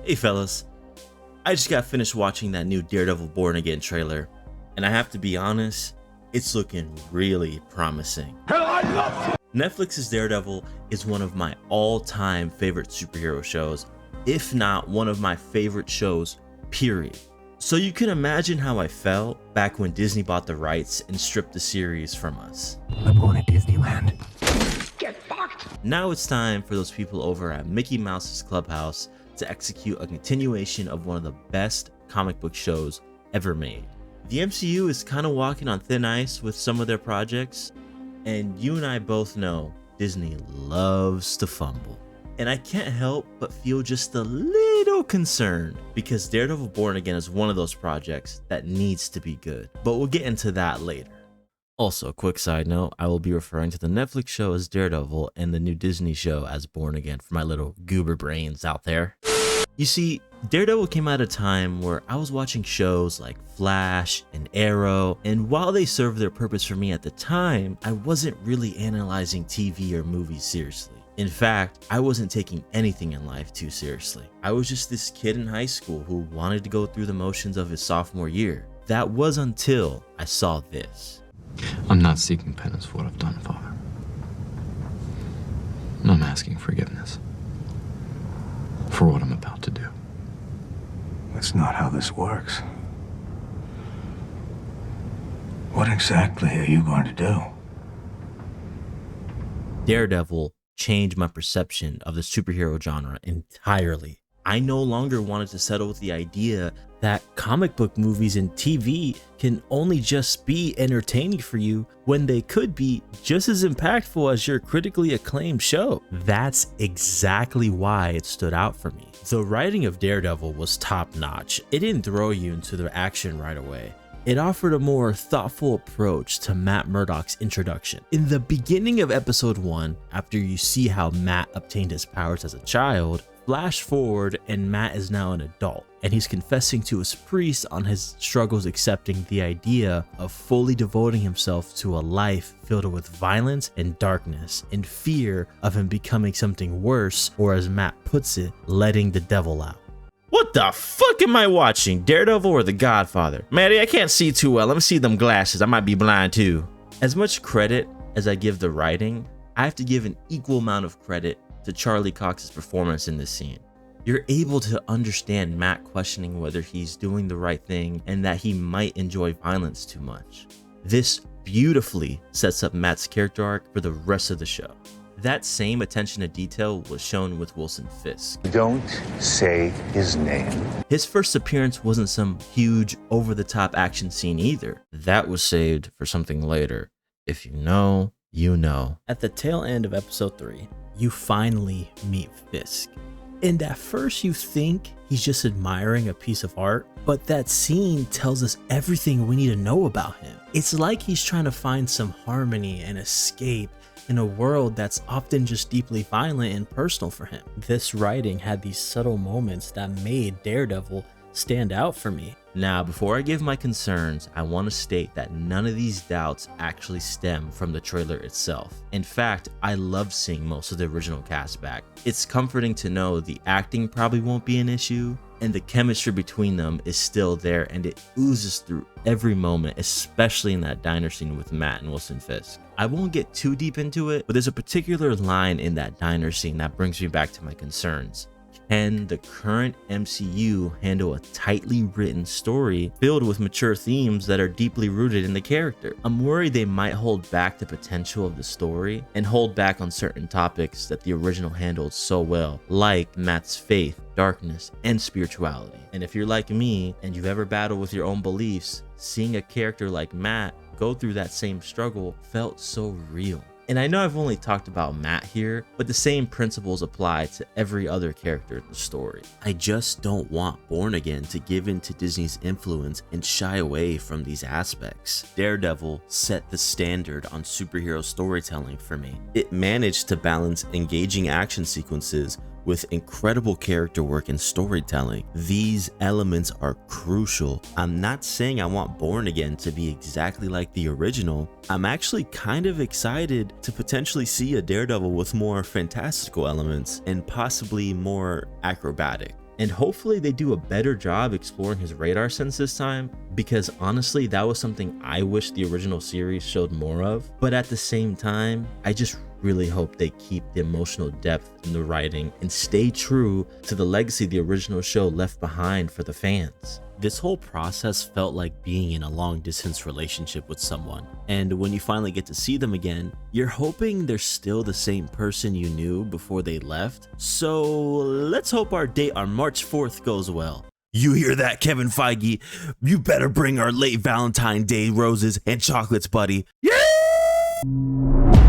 Hey fellas, I just got finished watching that new Daredevil Born Again trailer, and I have to be honest, it's looking really promising. Netflix's Daredevil is one of my all-time favorite superhero shows, if not one of my favorite shows, period. So you can imagine how I felt back when Disney bought the rights and stripped the series from us. I'm going to Disneyland. Get fucked! Now it's time for those people over at Mickey Mouse's Clubhouse to execute a continuation of one of the best comic book shows ever made. The MCU is kind of walking on thin ice with some of their projects, and you and I both know Disney loves to fumble. And I can't help but feel just a little concerned because Daredevil Born Again is one of those projects that needs to be good, but we'll get into that later. Also, a quick side note, I will be referring to the Netflix show as Daredevil and the new Disney show as Born Again for my little goober brains out there. You see, Daredevil came at a time where I was watching shows like Flash and Arrow, and while they served their purpose for me at the time, I wasn't really analyzing TV or movies seriously. In fact, I wasn't taking anything in life too seriously. I was just this kid in high school who wanted to go through the motions of his sophomore year. That was until I saw this. I'm not seeking penance for what I've done, Father. I'm asking forgiveness for what I'm about to do. That's not how this works. What exactly are you going to do? Daredevil changed my perception of the superhero genre entirely. I no longer wanted to settle with the idea that comic book movies and TV can only just be entertaining for you when they could be just as impactful as your critically acclaimed show. That's exactly why it stood out for me. The writing of Daredevil was top notch. It didn't throw you into the action right away. It offered a more thoughtful approach to Matt Murdock's introduction. In the beginning of episode 1, after you see how Matt obtained his powers as a child, flash forward and Matt is now an adult, and he's confessing to his priest on his struggles accepting the idea of fully devoting himself to a life filled with violence and darkness, in fear of him becoming something worse, or as Matt puts it, letting the devil out. What the fuck am I watching? Daredevil or The Godfather? Maddie, I can't see too well. Let me see them glasses. I might be blind too. As much credit as I give the writing, I have to give an equal amount of credit to Charlie Cox's performance in this scene. You're able to understand Matt questioning whether he's doing the right thing and that he might enjoy violence too much. This beautifully sets up Matt's character arc for the rest of the show. That same attention to detail was shown with Wilson Fisk. Don't say his name. His first appearance wasn't some huge over-the-top action scene either. That was saved for something later. If you know, you know. At the tail end of episode 3, you finally meet Fisk. And at first you think he's just admiring a piece of art, but that scene tells us everything we need to know about him. It's like he's trying to find some harmony and escape in a world that's often just deeply violent and personal for him. This writing had these subtle moments that made Daredevil stand out for me. Now, before I give my concerns, I want to state that none of these doubts actually stem from the trailer itself. In fact, I loved seeing most of the original cast back. It's comforting to know the acting probably won't be an issue, and the chemistry between them is still there, and it oozes through every moment, especially in that diner scene with Matt and Wilson Fisk. I won't get too deep into it, but there's a particular line in that diner scene that brings me back to my concerns. Can the current MCU handle a tightly written story filled with mature themes that are deeply rooted in the character? I'm worried they might hold back the potential of the story and hold back on certain topics that the original handled so well, like Matt's faith, darkness, and spirituality. And if you're like me and you've ever battled with your own beliefs, seeing a character like Matt go through that same struggle felt so real. And I know I've only talked about Matt here, but the same principles apply to every other character in the story. I just don't want Born Again to give in to Disney's influence and shy away from these aspects. Daredevil set the standard on superhero storytelling for me. It managed to balance engaging action sequences with incredible character work and storytelling. These elements are crucial. I'm not saying I want Born Again to be exactly like the original. I'm actually kind of excited to potentially see a Daredevil with more fantastical elements and possibly more acrobatic. And hopefully they do a better job exploring his radar sense this time, because honestly, that was something I wish the original series showed more of. But at the same time, I just really hope they keep the emotional depth in the writing and stay true to the legacy the original show left behind for the fans. This whole process felt like being in a long distance relationship with someone, and when you finally get to see them again, you're hoping they're still the same person you knew before they left. So let's hope our date on March 4th goes well. You hear that, Kevin Feige? You better bring our late Valentine's Day roses and chocolates, buddy. Yeah!